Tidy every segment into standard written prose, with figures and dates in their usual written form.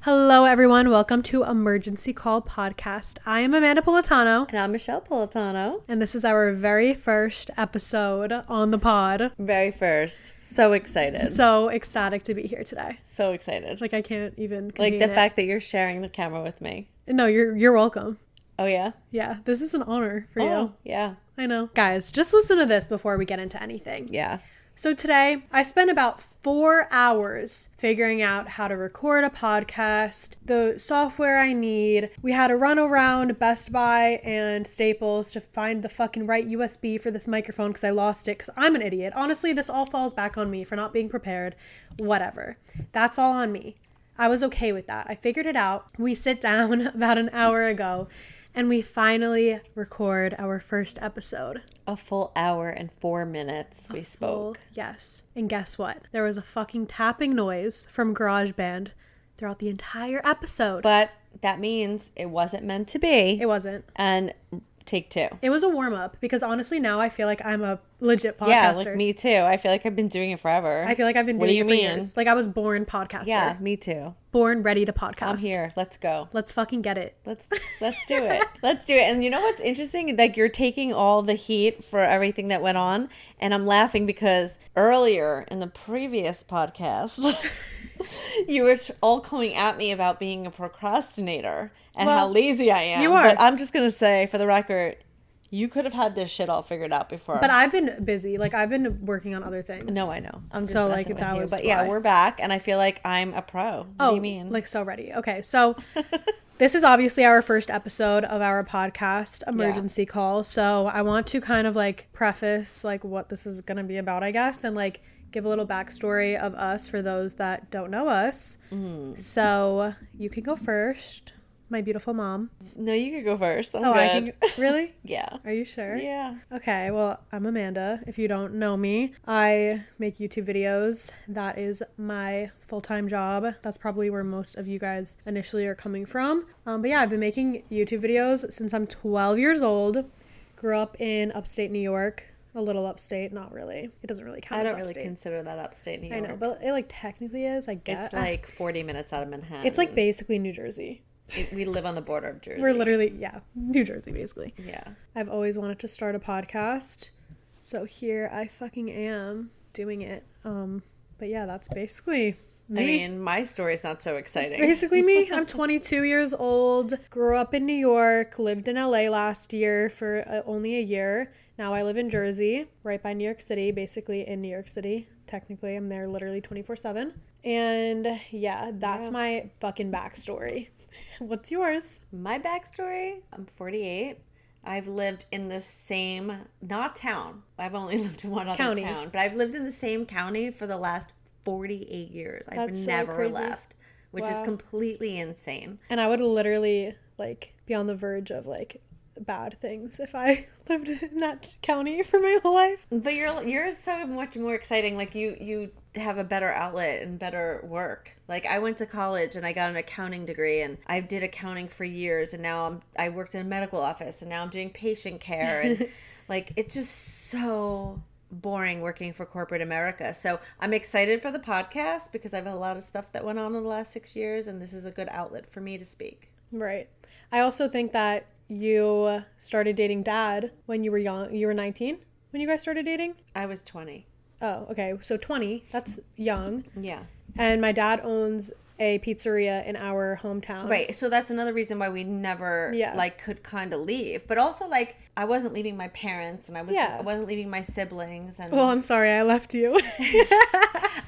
Hello, everyone. Welcome to Emergency Call Podcast. I am Amanda Politano. And I'm Michelle Politano. And this is our very first episode on the pod. Very first. So excited. So ecstatic to be here today. So excited. Like, I can't even Like the fact that you're sharing the camera with me. No, you're welcome. Oh, yeah? Yeah, this is an honor for you. Yeah. I know. Guys, just listen to this before we get into anything. Yeah. So today, I spent about 4 hours figuring out how to record a podcast, the software I need. We had to run around Best Buy and Staples to find the fucking right USB for this microphone because I lost it because I'm an idiot. Honestly, this all falls back on me for not being prepared. Whatever. That's all on me. I was okay with that. I figured it out. We sit down about an hour ago and we finally record our first episode. A full hour and 4 minutes we spoke. Yes. And guess what? There was a fucking tapping noise from GarageBand throughout the entire episode. But that means it wasn't meant to be. It wasn't. And take 2. It was a warm-up because honestly now I feel like I'm a legit podcaster. Yeah, like me too. I feel like I've been doing it forever. I feel like I've been doing it for years. Like I was born podcaster. Yeah, me too. Born ready to podcast. I'm here. Let's go. Let's fucking get it. Let's do it. Let's do it. And you know what's interesting? Like you're taking all the heat for everything that went on, and I'm laughing because earlier in the previous podcast, you were all coming at me about being a procrastinator and how lazy I am. You are. But I'm just gonna say, for the record, you could have had this shit all figured out before. But I've been busy. Like I've been working on other things. No, I know. I'm just so messing like that with was. you. But yeah, why. we're back, and I feel like I'm a pro. What do you mean? Like so ready. Okay, so this is obviously our first episode of our podcast, Emergency Call. So I want to kind of like preface like what this is going to be about, I guess, and like give a little backstory of us for those that don't know us. So you can go first, my beautiful mom. No, you could go first. I'm Oh, good. I can. Really? Yeah. Are you sure? Yeah. Okay, well, I'm Amanda. If you don't know me, I make YouTube videos. That is my full-time job. That's probably where most of you guys initially are coming from. But yeah, I've been making YouTube videos since I'm 12 years old. Grew up in upstate New York. A little upstate, not really. It doesn't really count I as don't really upstate. consider that upstate New York. I know, but it like technically is, I guess. It's like 40 minutes out of Manhattan. It's like basically New Jersey. We live on the border of Jersey. We're literally, New Jersey basically. Yeah. I've always wanted to start a podcast, so here I fucking am doing it. But yeah, that's basically me. I mean, my story's not so exciting. That's basically me. I'm 22 years old, grew up in New York, lived in LA last year for only a year. Now I live in Jersey, right by New York City, basically in New York City. Technically, I'm there literally 24/7. And yeah, that's my fucking backstory. What's yours? My backstory, I'm 48. I've lived in the same, not town. I've only lived in one other County. town. But I've lived in the same county for the last 48 years. I've That's so never crazy. left, which is Wow. completely insane. And I would literally like be on the verge of like bad things if I lived in that county for my whole life. But you're so much more exciting. Like you have a better outlet and better work. Like I went to college and I got an accounting degree and I did accounting for years and now I worked in a medical office and now I'm doing patient care and like it's just so boring working for corporate America. So I'm excited for the podcast because I have a lot of stuff that went on in the last 6 years and this is a good outlet for me to speak. Right. I also think that you started dating Dad when you were young. You were 19 when you guys started dating? I was 20. Oh, okay. So 20, that's young. Yeah. And my dad owns a pizzeria in our hometown. Right. So that's another reason why we never could kind of leave. But also like I wasn't leaving my parents and I wasn't leaving my siblings and Well, I'm sorry I left you.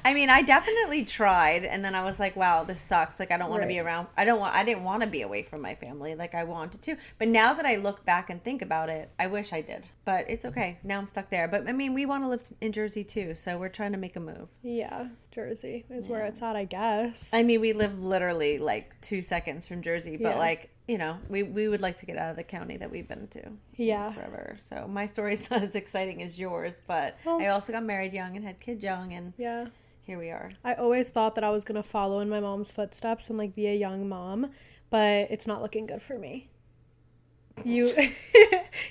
I mean, I definitely tried and then I was like, wow, this sucks. Like I don't want to be around. I didn't want to be away from my family like I wanted to. But now that I look back and think about it, I wish I did. But it's okay. Now I'm stuck there. But I mean, we want to live in Jersey too, so we're trying to make a move. Yeah, Jersey is where it's at, I guess. I mean, we live literally like 2 seconds from Jersey, but like, you know, we would like to get out of the county that we've been to forever. So my story's not as exciting as yours, but I also got married young and had kids young and here we are. I always thought that I was going to follow in my mom's footsteps and like be a young mom, but it's not looking good for me. You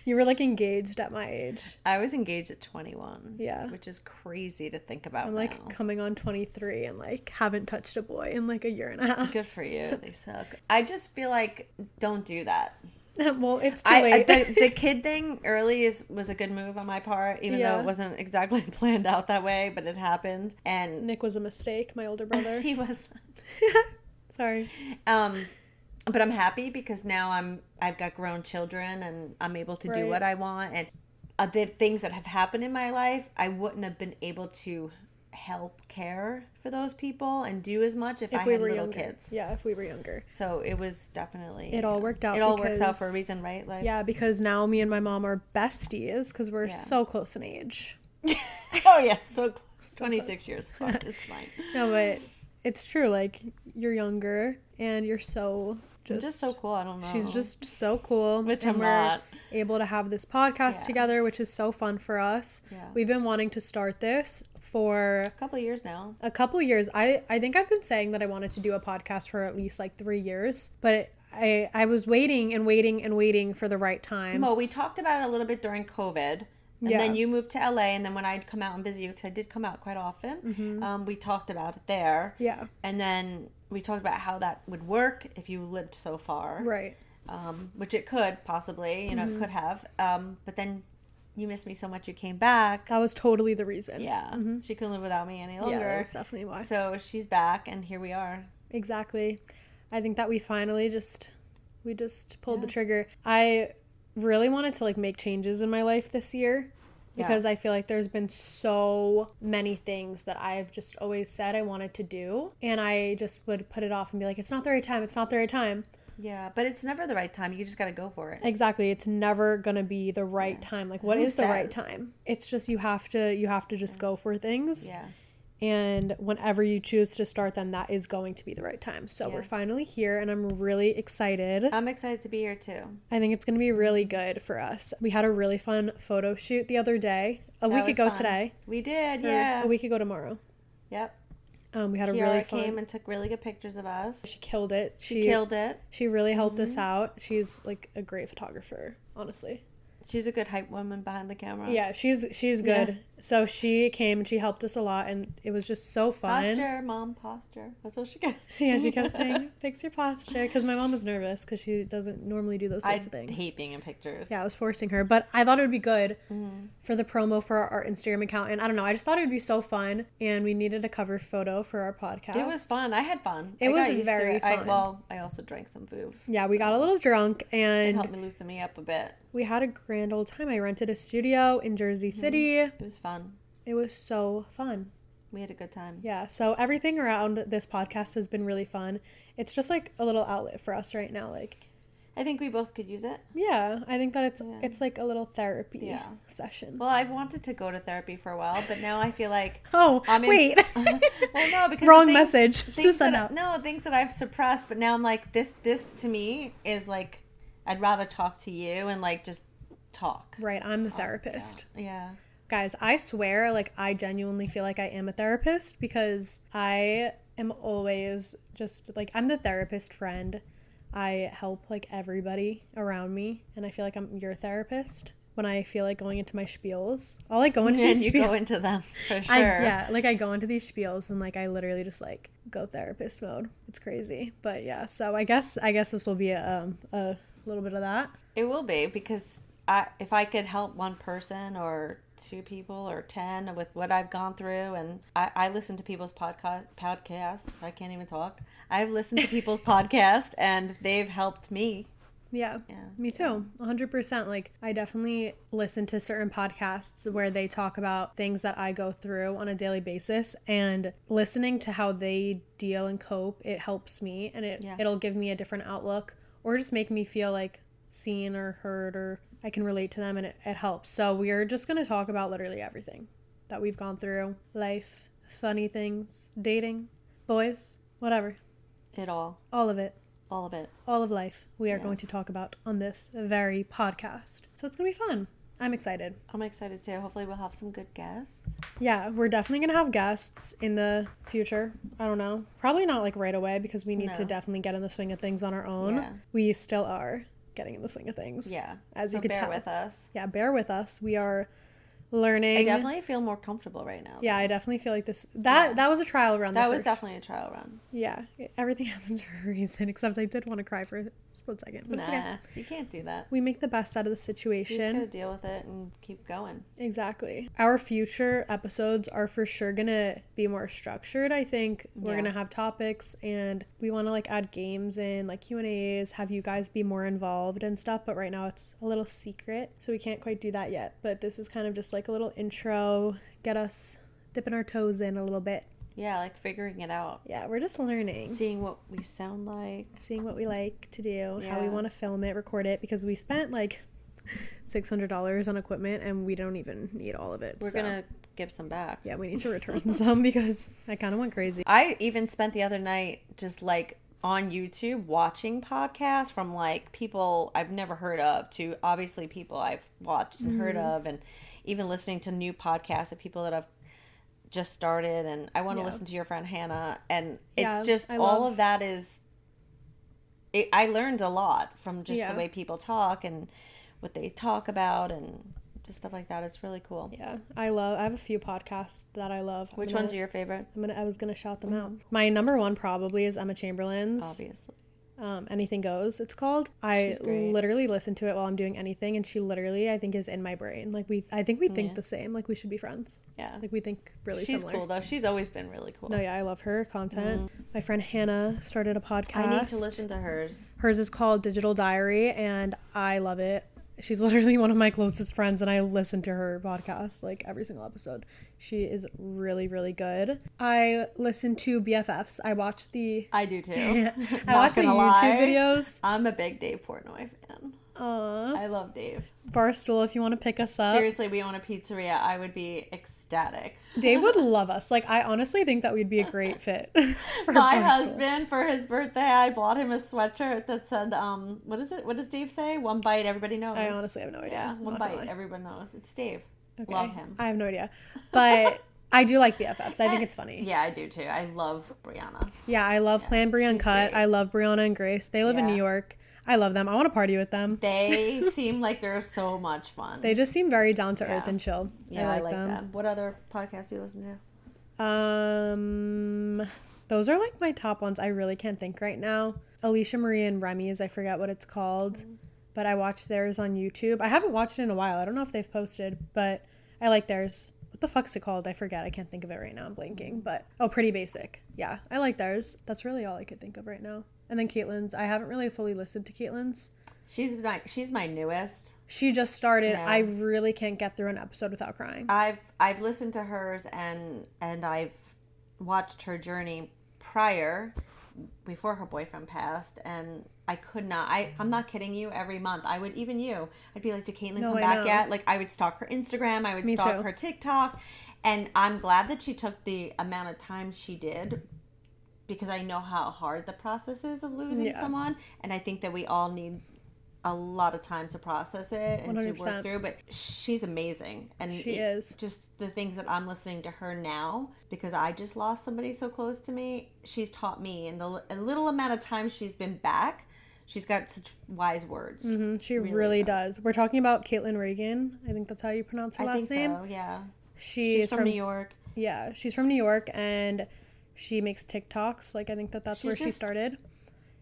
you were like engaged at my age. I was engaged at 21. Yeah. Which is crazy to think about I'm like now. coming on 23 and like haven't touched a boy in like a year and a half. Good for you. They suck. I just feel like don't do that. Well, it's too late. The kid thing early was a good move on my part, even though Yeah. it wasn't exactly planned out that way, but it happened. And Nick was a mistake, my older brother. he was. Sorry. But I'm happy because now I've got grown children and I'm able to do Right. what I want. And the things that have happened in my life, I wouldn't have been able to help care for those people and do as much if I we had were little younger. kids. Yeah, if we were younger. So it was definitely It all worked out It all works out because- for a reason, right? Like, Yeah, because now me and my mom are besties because we're Yeah. so close in age. oh yeah, so close. 26 years. Fuck, it's fine. No, but it's true. Like, you're younger and you're so I'm just so cool. I don't know. She's just so cool. Which and I'm we're not. able to have this podcast Yeah. together, which is so fun for us. Yeah. We've been wanting to start this for A couple of years now. a couple years. I think I've been saying that I wanted to do a podcast for at least like 3 years, but I was waiting and waiting and waiting for the right time. Well, we talked about it a little bit during COVID. And Yeah. then you moved to LA, and then when I'd come out and visit you, because I did come out quite often, we talked about it there. Yeah, And then we talked about how that would work if you lived so far, right. which it could possibly, it could have. But then you missed me so much you came back. That was totally the reason. Yeah, she couldn't live without me any longer. Yeah, that's definitely why. So she's back, and here we are. Exactly. I think that we finally just pulled the trigger. I really wanted to like make changes in my life this year because I feel like there's been so many things that I've just always said I wanted to do, and I just would put it off and be like, it's not the right time, it's not the right time. Yeah, but it's never the right time. You just got to go for it. Exactly. It's never gonna be the right time. Like, what Who is the right says? time? It's just you have to just go for things. Yeah. And whenever you choose to start them, that is going to be the right time. So Yeah. we're finally here, and I'm really excited. I'm excited to be here too. I think it's going to be really good for us. We had a really fun photo shoot the other day. A That week was ago fun. today. We did, Or yeah. A week ago tomorrow. Yep. We had a Kiara really fun. came and took really good pictures of us. She killed it. She killed it. She really helped us out. She's like a great photographer, honestly. She's a good hype woman behind the camera. Yeah, she's good. Yeah. So she came and she helped us a lot, and it was just so fun. Posture, mom, posture. That's what she gets. Yeah, she kept saying, fix your posture, because my mom was nervous because she doesn't normally do those I sorts of things. hate being in pictures. Yeah, I was forcing her, but I thought it would be good Mm-hmm. for the promo for our Instagram account, and I don't know, I just thought it would be so fun, and we needed a cover photo for our podcast. It was fun. I had fun. It I was got used to very it. fun. I also drank some food. Yeah, we so got a little drunk, It and helped me loosen me up a bit. we had a grand old time. I rented a studio in Jersey City. It was fun. It was so fun. We had a good time. Yeah, so everything around this podcast has been really fun. It's just like a little outlet for us right now. Like, I think we both could use it. yeah, I think that Yeah. it's like a little therapy Yeah. session. Well, I've wanted to go to therapy for a while, but now I feel like Oh, I'm in- wait. well, no, because Wrong the message to things send that, out. no, things that I've suppressed, but now I'm like, this to me is like, I'd rather talk to you and like just talk. Right, I'm the therapist. Yeah. Guys, I swear, like, I genuinely feel like I am a therapist because I am always just, like, I'm the therapist friend. I help, like, everybody around me, and I feel like I'm your therapist when I feel like going into my spiels. I'll, like, go into And these you spiels. go into them for sure. I go into these spiels, and, like, I literally just, like, go therapist mode. It's crazy. But, yeah, so I guess this will be a little bit of that. It will be because if I could help one person or 2 people or 10 with what I've gone through, and I listen to people's podcasts. I can't even talk. I've listened to people's podcasts and they've helped me. Yeah, Yeah. me too. 100%. Like, I definitely listen to certain podcasts where they talk about things that I go through on a daily basis, and listening to how they deal and cope, it helps me, and it'll give me a different outlook, or just make me feel like seen or heard, or I can relate to them, and it helps. So we're just going to talk about literally everything that we've gone through. Life, funny things, dating, boys, whatever. It all. All of it. All of it. All of life we are going to talk about on this very podcast. So it's going to be fun. I'm excited. I'm excited too. Hopefully we'll have some good guests. Yeah, we're definitely going to have guests in the future. I don't know. Probably not like right away because we need to No. definitely get in the swing of things on our own. Yeah. We still are. getting in the swing of things. Yeah. As so you could bear tell. with us. Yeah, bear with us. We are learning. I definitely feel more comfortable right now. Yeah, I definitely feel like that was a trial run. That was definitely a trial run. Yeah, everything happens for a reason, except I did want to cry for a split second. But it's okay. You can't do that. We make the best out of the situation. You just gotta deal with it and keep going. Exactly. Our future episodes are for sure gonna be more structured. I think we're gonna have topics, and we want to like add games in, like Q&As, have you guys be more involved and stuff. But right now it's a little secret, so we can't quite do that yet. But this is kind of just like a little intro, get us dipping our toes in a little bit. Yeah, like figuring it out. Yeah, we're just learning. Seeing what we sound like. Seeing what we like to do, how we want to film it, record it, because we spent like $600 on equipment and we don't even need all of it. We're going to give some back. Yeah, we need to return some because I kind of went crazy. I even spent the other night just like on YouTube watching podcasts from like people I've never heard of to obviously people I've watched and heard of, and even listening to new podcasts of people that I've just started, and I want to listen to your friend Hannah, and it's just all of that is I learned a lot from just the way people talk and what they talk about and just stuff like that. It's really cool. Yeah, I have a few podcasts that I love. Which ones are your favorite? I was gonna shout them out. My number one probably is Emma Chamberlain's. Obviously. Anything Goes, it's called. I literally listen to it while I'm doing anything, and she literally, I think, is in my brain. Like I think we think the same. Like we should be friends. Yeah. Like we think really similar. She's cool though. She's always been really cool. No, yeah, I love her content. My friend Hannah started a podcast. I need to listen to hers. Hers is called Digital Diary, and I love it. She's literally one of my closest friends, and I listen to her podcast like every single episode. She is really, really good. I listen to BFFs. I do too. I watch the YouTube videos. I'm a big Dave Portnoy fan. I love Dave. Barstool, if you want to pick us up. Seriously, we own a pizzeria. I would be ecstatic. Dave would love us. Like, I honestly think that we'd be a great fit. For My Barstool. husband, for his birthday, I bought him a sweatshirt that said, what is it? What does Dave say? One bite, everybody knows. I honestly have no idea. Yeah, one bite, everyone knows. It's Dave. Okay. Love him. I have no idea. But I do like BFFs. I think it's funny. Yeah, I do too. I love Brianna. Yeah, I love Plan Brie Uncut. great. I love Brianna and Grace. They live in New York. I love them. I want to party with them. They seem like they're so much fun. They just seem very down to earth and chill. Yeah, I like them. What other podcasts do you listen to? Those are like my top ones. I really can't think right now. Alicia Marie and Remy's, I forget what it's called, but I watched theirs on YouTube. I haven't watched it in a while. I don't know if they've posted, but I like theirs. What the fuck's it called? I forget. I can't think of it right now. I'm blanking. But Pretty Basic. Yeah, I like theirs. That's really all I could think of right now. And then Caitlin's. I haven't really fully listened to Caitlin's. She's my newest. She just started. Yeah. I really can't get through an episode without crying. I've listened to hers and I've watched her journey before her boyfriend passed, and I could not. I'm not kidding you. Every month, I'd be like, did Caitlin come back yet? Like, I would stalk her Instagram. I would stalk her TikTok, and I'm glad that she took the amount of time she did, because I know how hard the process is of losing someone, and I think that we all need a lot of time to process it and 100%. to work through. But she's amazing, and she is. Just the things that I'm listening to her now, because I just lost somebody so close to me. She's taught me in the little amount of time she's been back. She's got such wise words. Mm-hmm. She really does. We're talking about Caitlin Reagan. I think that's how you pronounce her last name. So, yeah. She's from New York. Yeah, she's from New York, and she makes TikToks. Like, I think that's where she started.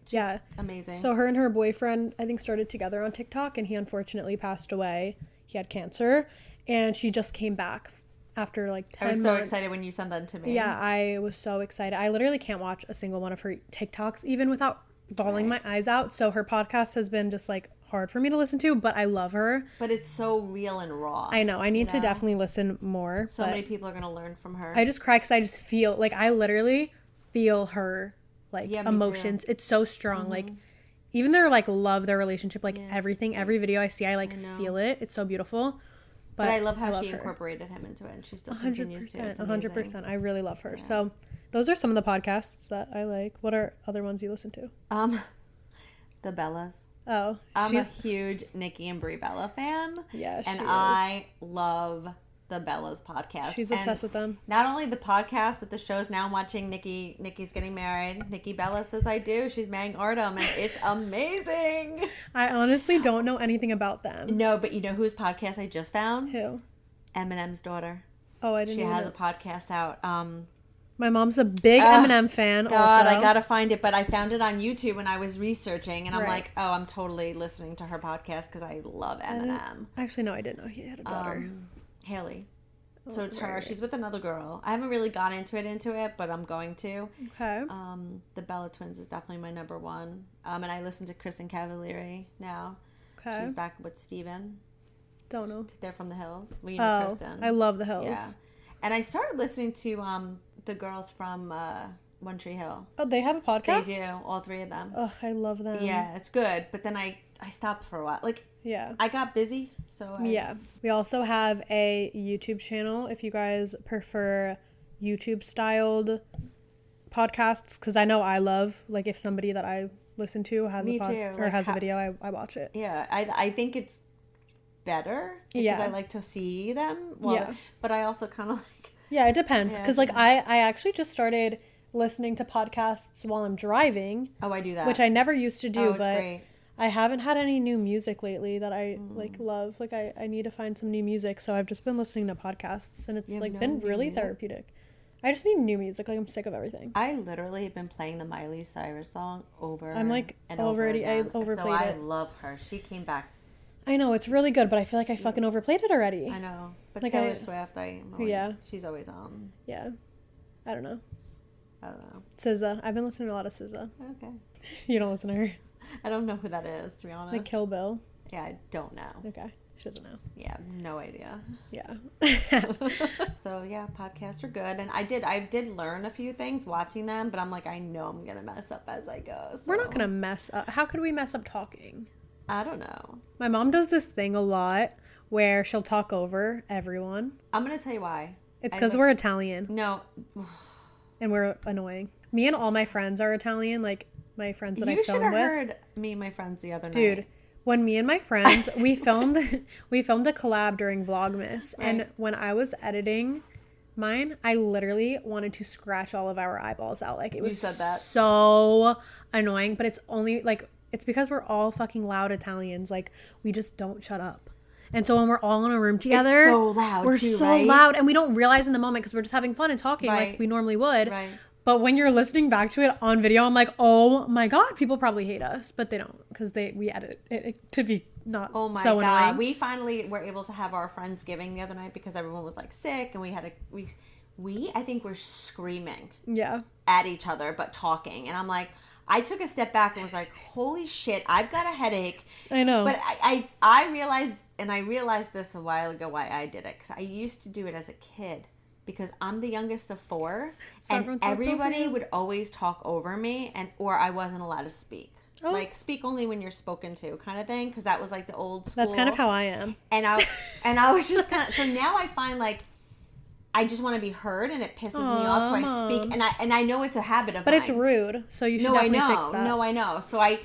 She's amazing. So her and her boyfriend, I think, started together on TikTok, and he unfortunately passed away. He had cancer, and she just came back after like 10 months. I was so excited when you sent that to me. Yeah, I was so excited. I literally can't watch a single one of her TikToks, even without bawling my eyes out. So her podcast has been just like hard for me to listen to, but I love her. But it's so real and raw. I know. I need to definitely listen more. So many people are going to learn from her. I just cry because I just feel like I literally feel her emotions. It's so strong. Like, even their love their relationship, everything, every video I see, I feel it. It's so beautiful. But I love how she incorporated him into it, and she still continues to. 100%. I really love her. Yeah. So those are some of the podcasts that I like. What are other ones you listen to? The Bellas. Oh, I'm a huge Nikki and Brie Bella fan. Yeah, I love the Bellas podcast. She's obsessed with them. Not only the podcast, but the shows. Now I'm watching Nikki's getting married. Nikki Bella says I do. She's marrying Artem, and it's amazing. I honestly don't know anything about them. No, but you know whose podcast I just found? Who? Eminem's daughter. Oh, I didn't know. She has a podcast out. My mom's a big Eminem fan. God, also. I gotta find it, but I found it on YouTube when I was researching, and I'm Right. like, oh, I'm totally listening to her podcast because I love Eminem. Actually, no, I didn't know he had a daughter. Haley. Oh, So it's her. right. She's with another girl. I haven't really got into it, but I'm going to. Okay. The Bella Twins is definitely my number one. And I listen to Kristen Cavallari now. Okay. She's back with Steven. Don't know. They're from the Hills. Well, you know Oh, Kristen. I love the Hills. Yeah. And I started listening to the girls from One Tree Hill. Oh, they have a podcast? They do, all three of them. Oh, I love them. Yeah, it's good. But then I stopped for a while. Like, Yeah. I got busy, so Yeah. We also have a YouTube channel if you guys prefer YouTube styled podcasts, because I know I love, like, if somebody that I listen to has Me a too. or Like, has a video, I watch it. Yeah, I think it's better because Yeah. I like to see them. Well, Yeah. But I also kind of like. Yeah, it depends. Yeah, Because, it like, I actually just started listening to podcasts while I'm driving, Oh, I do that. which I never used to do, oh, it's but great. I haven't had any new music lately that I, like, love. Like, I need to find some new music, so I've just been listening to podcasts, and it's, You have like, no been new really music? therapeutic. I just need new music. Like, I'm sick of everything. I literally have been playing the Miley Cyrus song over. I'm, like, and already- over I again. overplayed Though I it. love her. She came back. I know, it's really good, but I feel like I fucking overplayed it already. I know, but Like, Taylor I- Swift, Yeah. she's always on. Yeah. I don't know. I don't know. SZA. I've been listening to a lot of SZA. Okay, You don't listen to her. I don't know who that is, to be honest. Like Kill Bill. Yeah, I don't know. Okay. She doesn't know. Yeah, no idea. Yeah. So yeah, podcasts are good, and I did learn a few things watching them, but I'm like, I know I'm gonna mess up as I go. So. We're not going to mess up. How could we mess up talking? I don't know. My mom does this thing a lot where she'll talk over everyone. I'm gonna tell you why. It's because we're Italian No, and we're annoying. Me and all my friends are Italian, like my friends that I you should film have with. heard me and my friends the other Dude, night. when me and my friends we filmed a collab during Vlogmas, and Right. when I was editing mine, I literally wanted to scratch all of our eyeballs out. Like, it was said that. so annoying, but it's only like it's because we're all fucking loud Italians. Like, we just don't shut up. And so when we're all in a room together, so loud, we're too, so right? loud, and we don't realize in the moment because we're just having fun and talking Right. like we normally would. Right. But when you're listening back to it on video, I'm like, oh my god, people probably hate us, but they don't, because we edit it to be not Oh my so god. annoying. We finally were able to have our Friendsgiving the other night because everyone was like sick, and we had we I think were screaming Yeah. at each other but talking, and I'm like, I took a step back and was like, holy shit, I've got a headache. I know. But I realized, and I realized this a while ago why I did it, because I used to do it as a kid because I'm the youngest of four, So and everyone talked over everybody you? would always talk over me, or I wasn't allowed to speak. Oh. Like, speak only when you're spoken to, kind of thing, because that was like the old school. That's kind of how I am. And I was just kind of, so now I find like I just want to be heard, and it pisses me off, so I Aw, speak, and I know it's a habit of But mine. it's rude, so you should No, I definitely know. fix that. No, I know. So I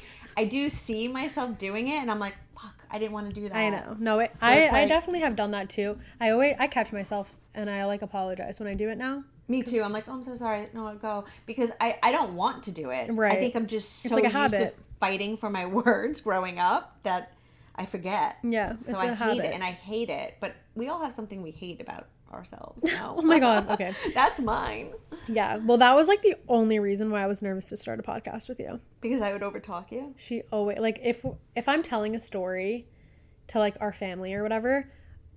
do see myself doing it, and I'm like, fuck, I didn't want to do that. I know. No, So I it's like- definitely have done that too. I catch myself and I like apologize when I do it now. Me too. I'm like, oh, I'm so sorry. No, I'll go. Because I don't want to do it. Right. I think I'm just It's so like a used to habit. fighting for my words growing up that I forget. Yeah, So it's I a hate habit. it, and I hate it. But we all have something we hate about ourselves now. Oh my god. Okay. That's mine. Yeah. Well, that was like the only reason why I was nervous to start a podcast with you. Because I would overtalk you. She always, like, if I'm telling a story to like our family or whatever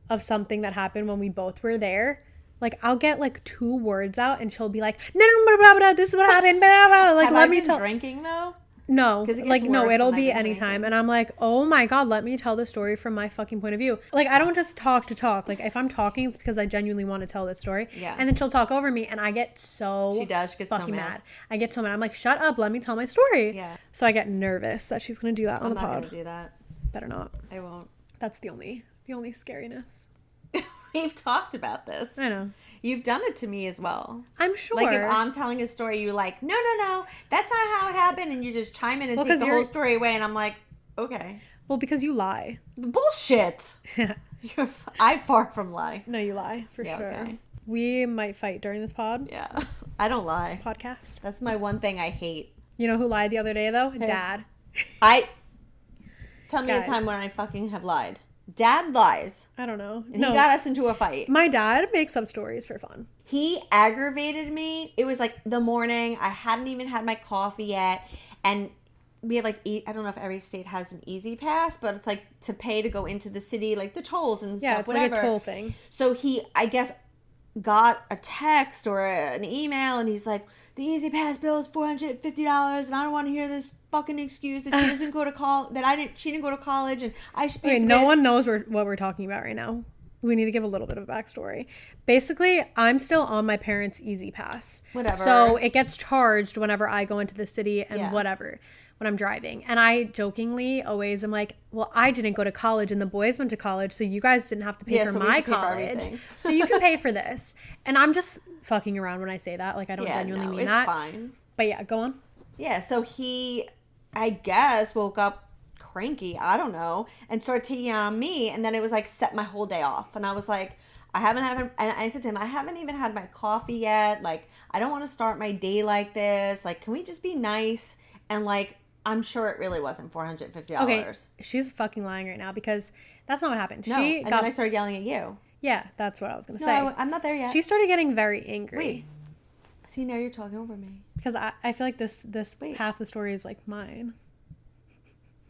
of something that happened when we both were there, like, I'll get like 2 words out and she'll be like, no, blah, blah, blah, this is what happened, blah, blah. Like, Have let I me been tell. drinking though? No, 'Cause it gets like, no, worse it'll when I've be been anytime. drinking. And I'm like, oh my god, let me tell the story from my fucking point of view. Like, I don't just talk to talk. Like, if I'm talking, it's because I genuinely want to tell this story. Yeah. And then she'll talk over me, and I get so She does. She gets so fucking mad. mad. I get so mad. I'm like, shut up, let me tell my story. Yeah. So I get nervous that she's gonna do that on I'm the not pod. going to do that. Better not. I won't. That's the only scariness. We've talked about this. I know. You've done it to me as well. I'm sure. Like, if I'm telling a story, you're like, no, that's not how it happened. And you just chime in and Well, take 'cause the you're- whole story away. And I'm like, okay. Well, because you lie. Bullshit. I far from lie. No, you lie for Yeah, sure. okay. We might fight during this Yeah. I don't lie. podcast. That's my one thing I hate. You know who lied the other day though? Dad. Tell me a Guys. time when I fucking have lied. Dad lies. I don't know. And he got us into a fight. My dad makes up stories for fun. He aggravated me. It was like the morning. I hadn't even had my coffee yet. And we have like, I don't know if every state has an Easy Pass, but it's like to pay to go into the city, like the tolls and Yeah, stuff, it's whatever. like a toll thing. So he, I guess, got a text or an email, and he's like, the Easy Pass bill is $450, and I don't want to hear this fucking excuse that she doesn't go to college, she didn't go to college, and I should pay Okay, for no this. one knows what we're talking about right now. We need to give a little bit of a backstory. Basically, I'm still on my parents' Easy Pass. Whatever. So it gets charged whenever I go into the city and Yeah. whatever, when I'm driving. And I jokingly always am like, well, I didn't go to college and the boys went to college, so you guys didn't have to pay Yeah, for so we my should pay for college. everything. So you can pay for this. And I'm just fucking around when I say that. Like, I don't genuinely mean it's that. fine. But yeah, go on. Yeah, so he, I guess, woke up cranky, I don't know, and started taking it on me, and then it was like set my whole day off. And I was like, and I said to him, I haven't even had my coffee yet. Like, I don't want to start my day like this. Like, can we just be nice? And like, I'm sure it really wasn't $450. Okay, she's fucking lying right now because that's not what happened. No, and then I started yelling at you. Yeah, that's what I was going to No, say. I'm not there yet. She started getting very angry. Wait. See, now you're talking over me. Because I feel like this Wait. half the story is like mine.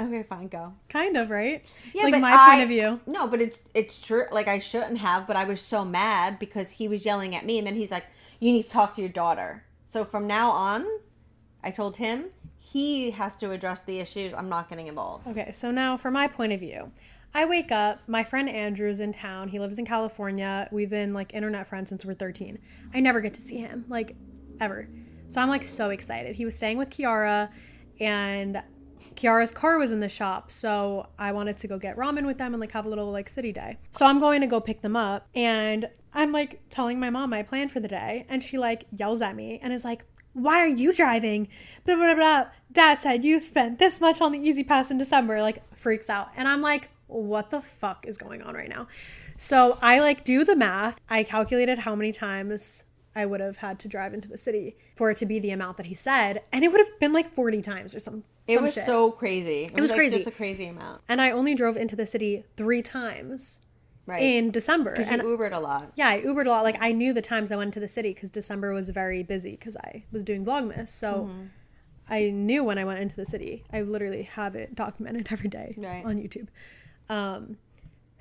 Okay, fine, go. Kind of, right? Yeah, like but my point of view. No, but it's true. Like, I shouldn't have, but I was so mad because he was yelling at me, and then he's like, you need to talk to your daughter. So from now on, I told him he has to address the issues. I'm not getting involved. Okay, so now for my point of view. I wake up, my friend Andrew's in town. He lives in California. We've been like internet friends since we're 13. I never get to see him, like ever. So I'm like so excited. He was staying with Kiara, and Kiara's car was in the shop, so I wanted to go get ramen with them and like have a little like city day. So I'm going to go pick them up, and I'm like telling my mom my plan for the day, and she like yells at me and is like, why are you driving? Blah, blah, blah. Dad said you spent this much on the Easy Pass in December. Like, freaks out. And I'm like, what the fuck is going on right now? So I like do the math. I calculated how many times I would have had to drive into the city for it to be the amount that he said, and it would have been like 40 times or some It was shit. so crazy. It was like crazy. Just a crazy amount. And I only drove into the city 3 times Right. in December. Because And you Ubered a lot. yeah, I Ubered a lot. Like, I knew the times I went to the city because December was very busy because I was doing Vlogmas. So I knew when I went into the city. I literally have it documented every day on YouTube.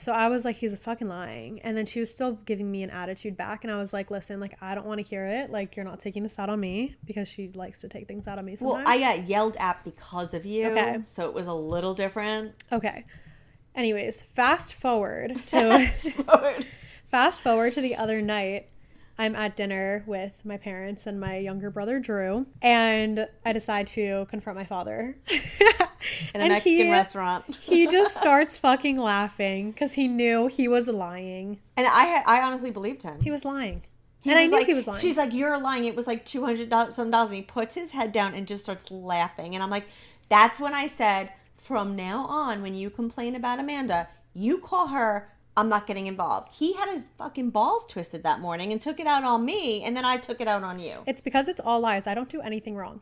So I was like, he's fucking lying. And then she was still giving me an attitude back. And I was like, listen, like, I don't want to hear it. Like, you're not taking this out on me, because she likes to take things out on me sometimes. Well, I got yelled at because of you. Okay. So it was a little different. Okay. Anyways, fast forward to the other night. I'm at dinner with my parents and my younger brother, Drew, and I decide to confront my father. In a Mexican restaurant. He just starts fucking laughing because he knew he was lying. And I honestly believed him. He was lying. He And I was knew like, he was lying. She's like, you're lying. It was like $200 some dollars. And he puts his head down and just starts laughing. And I'm like, that's when I said, from now on, when you complain about Amanda, you call her. I'm not getting involved. He had his fucking balls twisted that morning and took it out on me, and then I took it out on you. It's because it's all lies. I don't do anything wrong.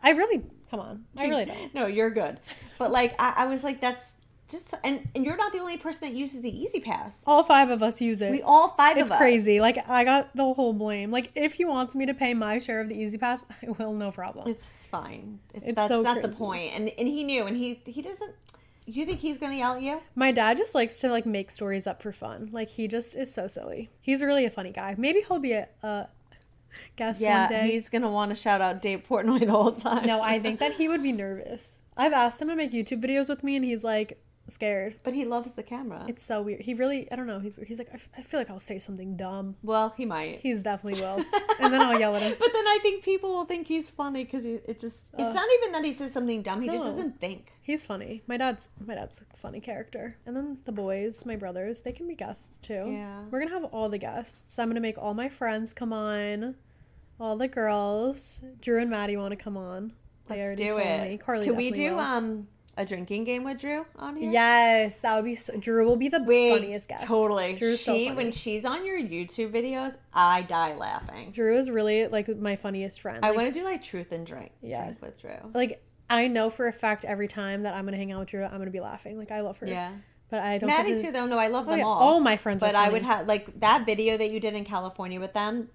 I really, come on. I really don't. No, you're good. But like, I was like, that's just, and you're not the only person that uses the Easy Pass. All 5 of us use it. We all 5 of us. It's crazy. Like, I got the whole blame. Like, if he wants me to pay my share of the Easy Pass, I will, no problem. It's fine. It's That's so not the crazy. point. And he knew, and he doesn't. You think he's gonna yell at you? My dad just likes to like make stories up for fun. Like, he just is so silly. He's really a funny guy. Maybe he'll be a guest one day. He's gonna want to shout out Dave Portnoy the whole time. No, I think that he would be nervous. I've asked him to make YouTube videos with me, and he's like scared. But he loves the camera. It's so weird. He really, I don't know. He's like, I feel like I'll say something dumb. Well, he might. He's definitely will. And then I'll yell at him. But then I think people will think he's funny because it's not even that he says something dumb. He just No. doesn't think. He's funny. My dad's a funny character. And then the boys, my brothers, they can be guests too. Yeah. We're gonna have all the guests. I'm gonna make all my friends come on. All the girls. Drew and Maddie want to come on. They Let's already do told it. me. Carly Can we definitely do will. a drinking game with Drew on here? Yes, that would be Drew will be the funniest guest. Totally. Drew's so funny. When she's on your YouTube videos, I die laughing. Drew is really like my funniest friend. I like, want to do like truth and drink. Yeah. Drink with Drew. Like I know for a fact every time that I'm gonna hang out with Drew, I'm gonna be laughing. Like I love her. Yeah. But I don't. Maddie too, though. No, I love them all. All my friends. But are funny. I would have like that video that you did in California with them.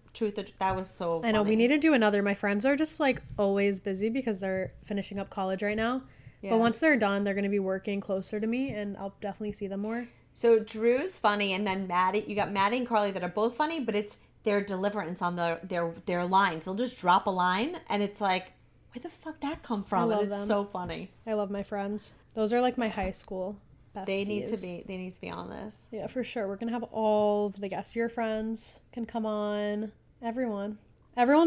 That was so funny. I know we need to do another. My friends are just like always busy because they're finishing up college right now. Yeah. But once they're done, they're going to be working closer to me, and I'll definitely see them more. So Drew's funny, and then Maddie. You got Maddie and Carly that are both funny, but it's their deliverance on their lines. They'll just drop a line, and it's like, where the fuck that come from? And it's so funny. I love my friends. Those are like my high school besties. They need to be on this. Yeah, for sure. We're gonna have all of the guests. Your friends can come on. Everyone's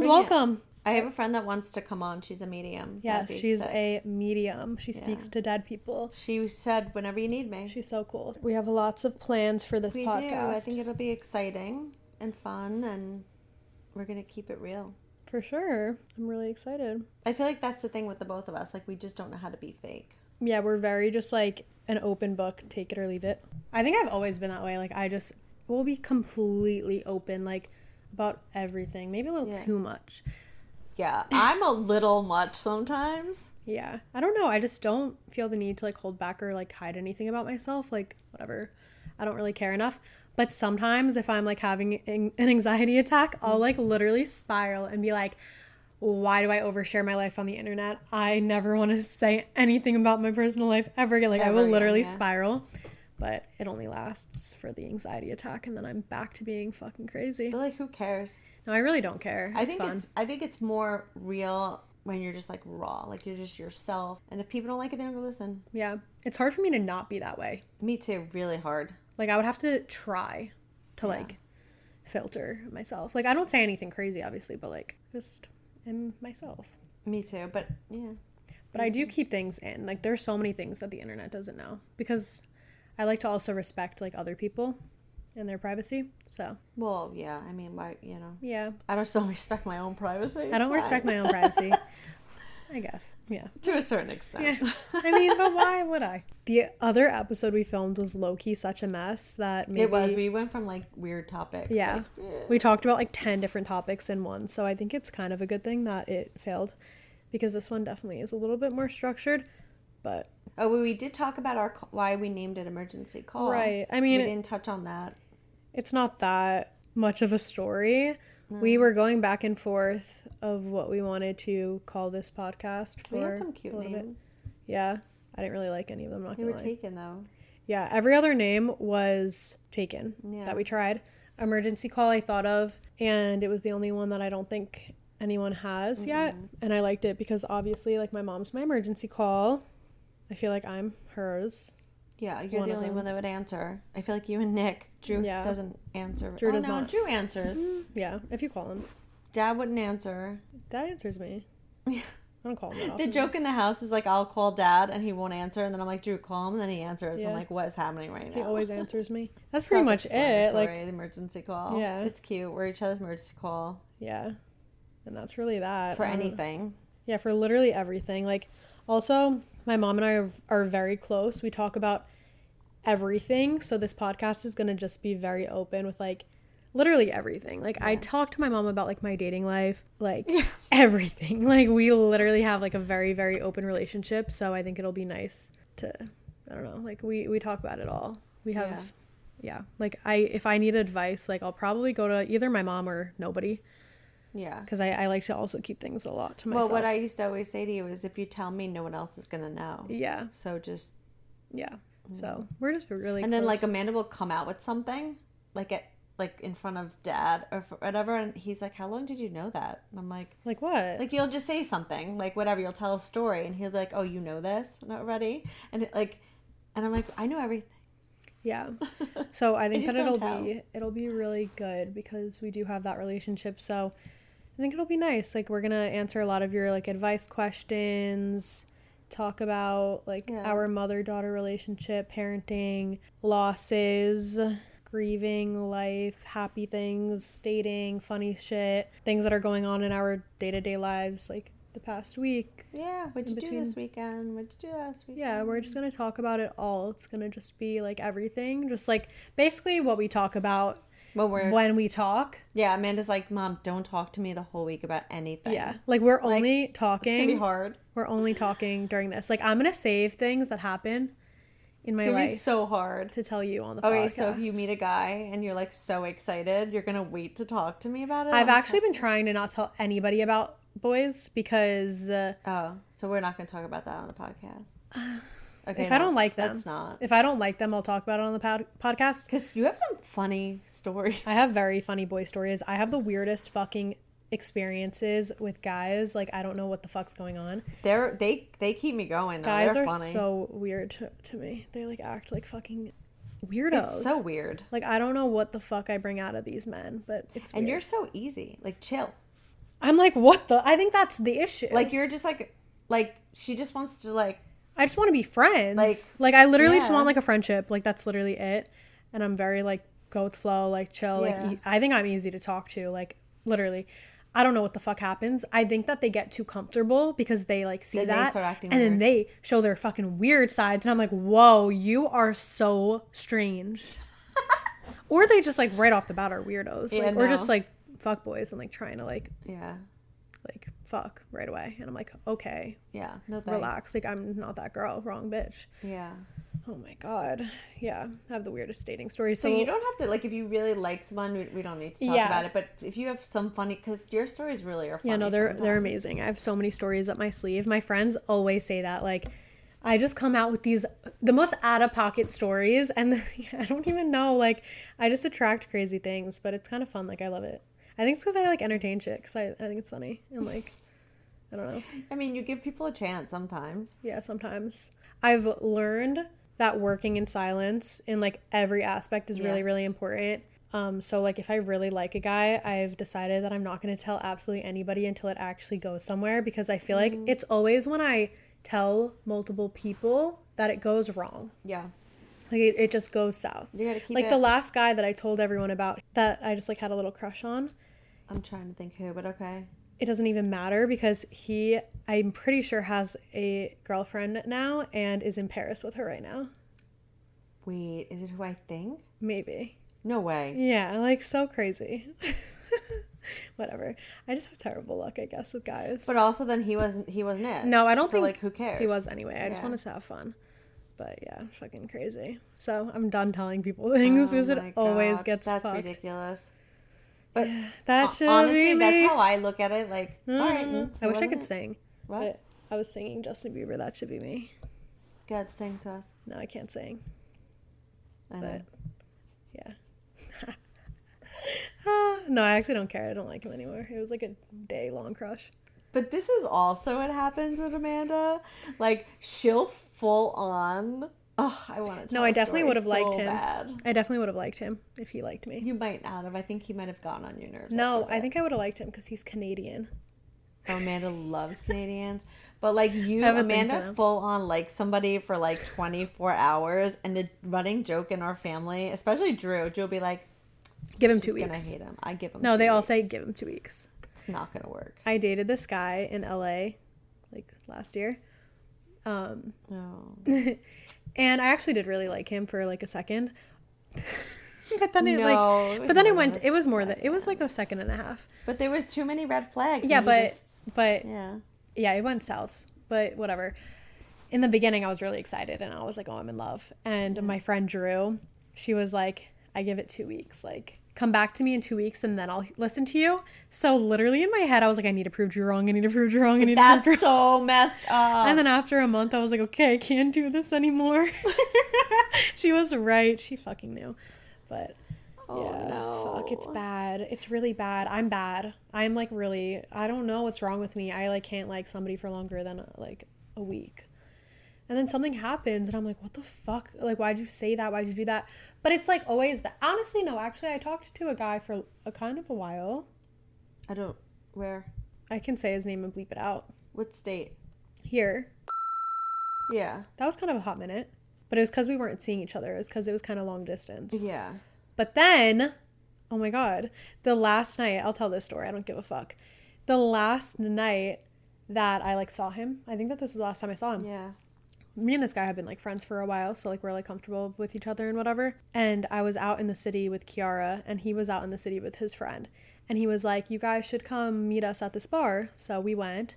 welcome. I have a friend that wants to come on. She's a medium. Yes, she's a medium. She speaks to dead people. She said, whenever you need me. She's so cool. We have lots of plans for this podcast. Do. I think it'll be exciting and fun, and we're going to keep it real. For sure. I'm really excited. I feel like that's the thing with the both of us. Like, we just don't know how to be fake. Yeah, we're very just like an open book. Take it or leave it. I think I've always been that way. Like, we'll be completely open, like, about everything. Maybe a little too much. Yeah, I'm a little much sometimes. Yeah. I don't know. I just don't feel the need to like hold back or like hide anything about myself. Like, whatever. I don't really care enough. But sometimes if I'm like having an anxiety attack, I'll like literally spiral and be like, why do I overshare my life on the internet? I never want to say anything about my personal life ever again. Like, I will literally spiral. But it only lasts for the anxiety attack, and then I'm back to being fucking crazy. But like, who cares? No, I really don't care. I think it's more real when you're just like raw, like you're just yourself. And if people don't like it, they don't listen. Yeah, it's hard for me to not be that way. Me too, really hard. Like I would have to try to like filter myself. Like I don't say anything crazy, obviously, but like just am myself. Me too, but yeah. But I do keep things in. Like there's so many things that the internet doesn't know because I like to also respect like other people and their privacy. So. Well, yeah. I mean, Yeah. I don't still respect my own privacy. I don't respect my own privacy. I guess. Yeah. To a certain extent. Yeah. I mean, but why would I? The other episode we filmed was low-key such a mess that maybe... It was. We went from like weird topics. Yeah. We talked about like 10 different topics in one. So I think it's kind of a good thing that it failed because this one definitely is a little bit more structured. But... Oh, well, we did talk about why we named it Emergency Call. Right. I mean... We didn't touch on that. It's not that much of a story. No. We were going back and forth of what we wanted to call this podcast for. We had some cute names. Yeah. I didn't really like any of them. Not they were taken, though. Yeah. Every other name was taken that we tried. Emergency Call I thought of, and it was the only one that I don't think anyone has yet. And I liked it because obviously, like, my mom's my emergency call. I feel like I'm hers. Yeah, you're the only one that would answer. I feel like you and Nick. Drew doesn't answer. Drew does not. Drew answers. Yeah, if you call him. Dad wouldn't answer. Dad answers me. I don't call him that often. The joke in the house is like, I'll call Dad and he won't answer. And then I'm like, Drew, call him. And then he answers. Yeah. I'm like, what is happening right now? He always answers me. That's pretty much it. Like the emergency call. Yeah. It's cute. We're each other's emergency call. Yeah. And that's really that. For anything. Yeah, for literally everything. Like, also, my mom and I are very close. We talk about everything. So this podcast is going to just be very open with, like, literally everything. Like, I talk to my mom about, like, my dating life. Like, everything. Like, we literally have, like, a very, very open relationship. So I think it'll be nice to, I don't know, like, we talk about it all. We have, like, if I need advice, like, I'll probably go to either my mom or nobody. Yeah. Because I like to also keep things a lot to myself. Well, what I used to always say to you is if you tell me, no one else is going to know. Yeah. So just... Yeah. So we're just really And close. then, like, Amanda will come out with something, like, in front of Dad or whatever, and he's like, how long did you know that? And I'm like... Like what? Like, you'll just say something, like, whatever. You'll tell a story, and he'll be like, oh, you know this already? And, and I'm like, I know everything. Yeah. So I think that it'll be really good because we do have that relationship. So I think it'll be nice. Like, we're going to answer a lot of your, like, advice questions, talk about, like, our mother-daughter relationship, parenting, losses, grieving, life, happy things, dating, funny shit, things that are going on in our day-to-day lives, like, the past week. Yeah, what'd you In do between. this weekend? What'd you do last weekend? Yeah, we're just going to talk about it all. It's going to just be like everything. Just like basically what we talk about when we talk. Yeah, Amanda's like, Mom, don't talk to me the whole week about anything. Yeah. Like we're Like, only talking. It's gonna be hard. We're only talking during this. Like I'm going to save things that happen in my It's gonna life be so hard. to tell you on the Okay, podcast. so if you meet a guy and you're like so excited, you're gonna wait to talk to me about it? I've actually been trying to not tell anybody about boys because Oh, so we're not gonna talk about that on the podcast. Okay, if I don't like them, that's not. If I don't like them, I'll talk about it on the podcast. Because you have some funny stories. I have very funny boy stories. I have the weirdest fucking experiences with guys. Like I don't know what the fuck's going on. They keep me going though. Guys They're are funny. so weird to me. They like act like fucking weirdos. It's so weird. Like I don't know what the fuck I bring out of these men, but it's weird. And you're so easy. Like chill. I'm like, what the? I think that's the issue. Like you're just like she just wants to like. I just want to be friends. Like I literally just yeah. want like a friendship. Like that's literally it. And I'm very like go with flow, like chill. Yeah. Like I think I'm easy to talk to. Like literally, I don't know what the fuck happens. I think that they get too comfortable because they like see Then they that, start acting and then weird. they show their fucking weird sides, and I'm like, whoa, you are so strange. Or they just like right off the bat are weirdos, Yeah, like, or no. just like fuck boys and like trying to like Yeah. fuck right away, and I'm like, okay, Yeah. No thanks. relax. Like I'm not that girl. Wrong bitch. Yeah. Oh my god. Yeah. I have the weirdest dating stories. So you don't have to, like, if you really like someone, we don't need to talk Yeah. about it. But if you have some funny, because your stories really are funny. Yeah, no, they're sometimes. amazing. I have so many stories up my sleeve. My friends always say that. Like, I just come out with the most out of pocket stories, and I don't even know. Like, I just attract crazy things, but it's kind of fun. Like, I love it. I think it's because I like entertain shit. Because I think it's funny and like, I don't know. I mean, you give people a chance sometimes. Yeah, sometimes I've learned that working in silence in like every aspect is really, Yeah. really important. So like if I really like a guy, I've decided that I'm not going to tell absolutely anybody until it actually goes somewhere, because I feel like it's always when I tell multiple people that it goes wrong. Yeah. Like it just goes south. You gotta keep like it. the last guy that I told everyone about that I just like had a little crush on. I'm trying to think who, but okay. It doesn't even matter because I'm pretty sure has a girlfriend now and is in Paris with her right now. Wait, is it who I think? Maybe. No way. Yeah, like so crazy. Whatever. I just have terrible luck, I guess, with guys. But also, then he wasn't it. No, I don't so, think like, who cares? he was anyway. I just Yeah. wanted to have fun. But yeah, fucking crazy. So I'm done telling people things because Oh it my always God, gets That's fucked. ridiculous. But That should honestly, be me. that's how I look at it. Like, all right. I wish I wasn't could it? sing. What? But I was singing Justin Bieber. That should be me. God, sing to us. No, I can't sing. I know. But yeah. No, I actually don't care. I don't like him anymore. It was like a day-long crush. But this is also what happens with Amanda. Like, she'll full on. Oh, I want to tell No, I a definitely story would have liked so him. bad. I definitely would have liked him if he liked me. You might not have. I think he might have gone on your nerves. No, after I that. think I would have liked him because he's Canadian. Oh, Amanda loves Canadians. But, like, I have a thing for Amanda them. full on likes somebody for, like, 24 hours. And the running joke in our family, especially Drew will be like, Give him she's 2 going to weeks. hate him. I give him No, 2 they all weeks. say give him 2 weeks. It's not going to work. I dated this guy in LA like last year. No. And I actually did really like him for like a second. But then it No, was more than it was like a second and a half. But there was too many red flags. Yeah, and you but yeah. yeah, it went south. But whatever. In the beginning I was really excited and I was like, oh, I'm in love. And my friend Drew, she was like, I give it 2 weeks. Like, come back to me in 2 weeks and then I'll listen to you. So literally in my head I was like, I need to prove you wrong. I need to prove you wrong. I need to prove you That's so messed up. And then after a month, I was like, okay, I can't do this anymore. She was right. She fucking knew. But Oh, yeah, no. fuck, it's bad. It's really bad. I'm bad. I'm like really, I don't know what's wrong with me. I like can't like somebody for longer than like a week. And then something happens and I'm like, what the fuck? Like, why'd you say that? Why'd you do that? But it's like always that. Honestly, no, actually, I talked to a guy for a kind of a while. I don't. Where? I can say his name and bleep it out. What state? Here. Yeah. That was kind of a hot minute. But it was because we weren't seeing each other. It was because it was kind of long distance. Yeah. But then, oh my God, the last night, I'll tell this story. I don't give a fuck. The last night, that I like saw him. I think that this was the last time I saw him. Yeah. Me and this guy have been like friends for a while, so like we're like comfortable with each other and whatever. And I was out in the city with Kiara, and he was out in the city with his friend. And he was like, you guys should come meet us at this bar. So we went,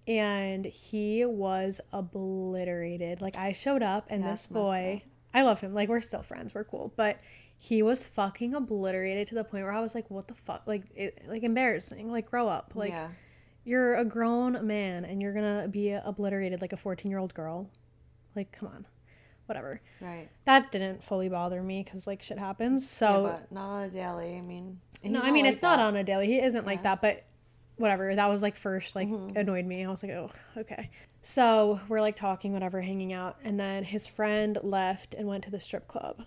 and he was obliterated. Like, I showed up, and That's this boy, I love him. Like, we're still friends. We're cool. But he was fucking obliterated to the point where I was like, what the fuck? Like, like embarrassing. Like, grow up. Like, yeah. you're a grown man, and you're gonna be obliterated like a 14-year-old girl. Like, come on. Whatever. Right. That didn't fully bother me because, like, shit happens. So, Yeah, but not on a daily. I mean, no, I mean, like it's not on a daily. He isn't like Yeah. that, but whatever. That was, like, first, like, annoyed me. I was like, oh, okay. So, we're, like, talking, whatever, hanging out. And then his friend left and went to the strip club.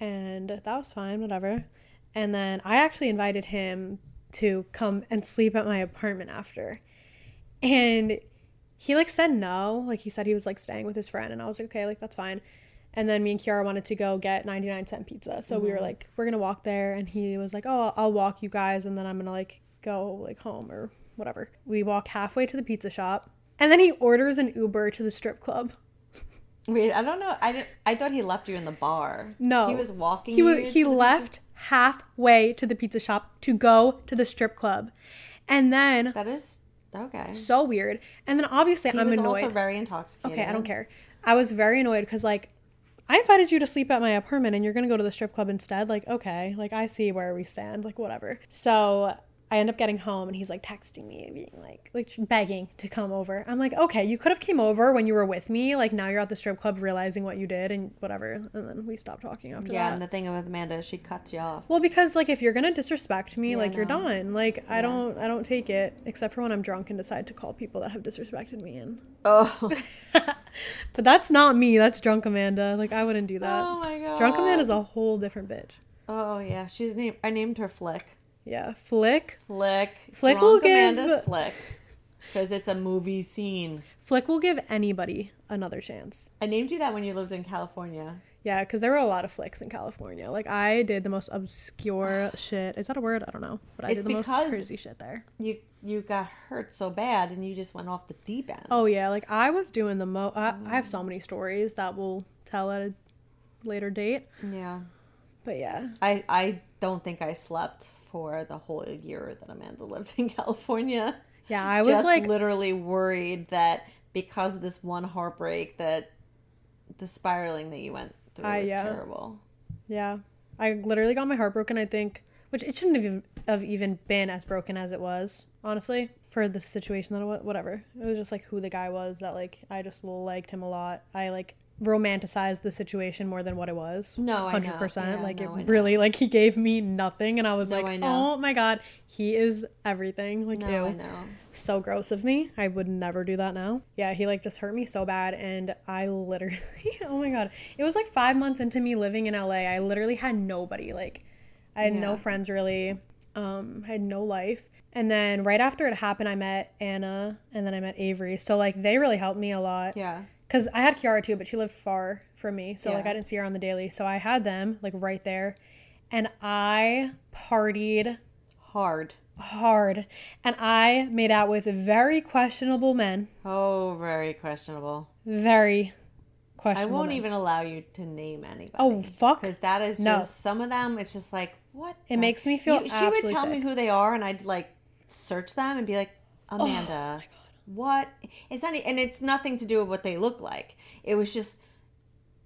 And that was fine, whatever. And then I actually invited him to come and sleep at my apartment after. And he like said no. Like he said he was like staying with his friend, and I was like, okay, like that's fine. And then me and Kiara wanted to go get 99-cent pizza. So we were like, we're gonna walk there, and he was like, oh, I'll walk you guys, and then I'm gonna like go like home or whatever. We walk halfway to the pizza shop, and then he orders an Uber to the strip club. Wait, I don't know. I thought he left you in the bar. No. He was walking. He left halfway to the pizza shop to go to the strip club. And then That is okay. so weird. And then obviously He I'm was annoyed. also very intoxicated. Okay, I don't care. I was very annoyed because like I invited you to sleep at my apartment and you're gonna go to the strip club instead. Like, okay, like I see where we stand, like whatever. So I end up getting home and he's like texting me and being like begging to come over. I'm like, okay, you could have came over when you were with me. Like now you're at the strip club realizing what you did and whatever. And then we stopped talking after Yeah, that. and the thing with Amanda is she cuts you off. Well, because like if you're gonna disrespect me, Yeah, like you're no. done. Like I don't take it except for when I'm drunk and decide to call people that have disrespected me in. Oh. But that's not me. That's drunk Amanda. Like I wouldn't do that. Oh my god. Drunk Amanda's a whole different bitch. Oh yeah, I named her Flick. Yeah, Flick. Flick. Flick Drunk will give- Amanda's Flick. Because it's a movie scene. Flick will give anybody another chance. I named you that when you lived in California. Yeah, because there were a lot of flicks in California. Like I did the most obscure shit. Is that a word? I don't know. But I It's did the most because- crazy shit there. You got hurt so bad and you just went off the deep end. Oh yeah, like I was doing the I have so many stories that we'll tell at a later date. Yeah. But yeah. I don't think I slept for the whole year that Amanda lived in California. Yeah, I was Just like literally worried that because of this one heartbreak that the spiraling that you went through was yeah. terrible. Yeah. I literally got my heart broken, I think, which it shouldn't have even been as broken as it was, honestly, for the situation that it was, whatever. It was just like who the guy was that like I just liked him a lot. I like romanticized the situation more than what it was. No, I know. 100%. Yeah, like no, I it know. really like he gave me nothing and I was No, I like, know. "Oh my god, he is everything." Like No, ew. I know. So gross of me. I would never do that now. Yeah, he like just hurt me so bad and I literally oh my god. It was like 5 months into me living in LA. I literally had nobody. Like I had no Yeah. friends really. I had no life. And then right after it happened, I met Anna and then I met Avery. So like they really helped me a lot. Yeah. Cuz I had Kiara too, but she lived far from me. So like Yeah. I didn't see her on the daily. So I had them like right there. And I partied Hard. hard and I made out with very questionable men. Oh, very questionable. Very I questionable. won't men. even allow you to name anybody. Oh, fuck. Because that is No. just, some of them, it's just like, what? It makes me feel She would absolutely tell me sick. who they are, and I'd like search them and be like, Oh Amanda, what? It's not, and it's nothing to do with what they look like. It was just,